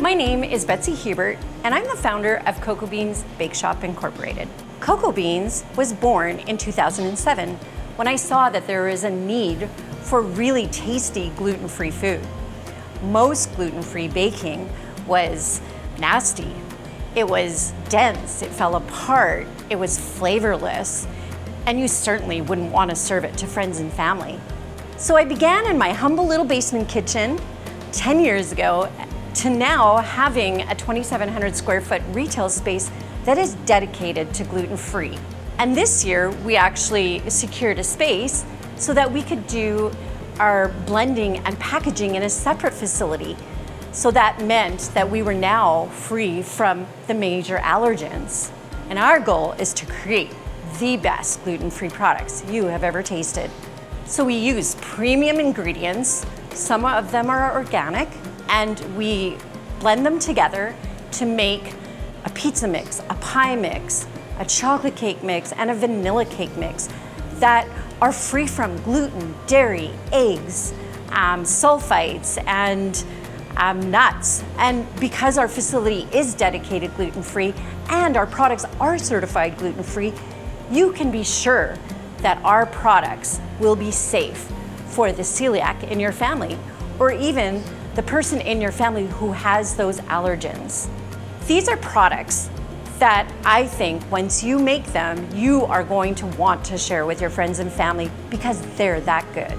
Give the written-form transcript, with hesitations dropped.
My name is Betsy Hubert, and I'm the founder of Cocoabeans Bakeshop Incorporated. Cocoabeans was born in 2007 when I saw that there is a need for really tasty gluten-free food. Most gluten-free baking was nasty. It was dense, it fell apart, it was flavorless, and you certainly wouldn't want to serve it to friends and family. So I began in my humble little basement kitchen 10 years ago to now having a 2,700 square foot retail space that is dedicated to gluten-free. And this year, we actually secured a space so that we could do our blending and packaging in a separate facility. So that meant that we were now free from the major allergens. And our goal is to create the best gluten-free products you have ever tasted. So we use premium ingredients, some of them are organic, and we blend them together to make a pizza mix, a pie mix, a chocolate cake mix, and a vanilla cake mix that are free from gluten, dairy, eggs, sulfites, and nuts. And because our facility is dedicated gluten-free and our products are certified gluten-free, you can be sure that our products will be safe for the celiac in your family, or even the person in your family who has those allergens. These are products that I think once you make them, you are going to want to share with your friends and family because they're that good.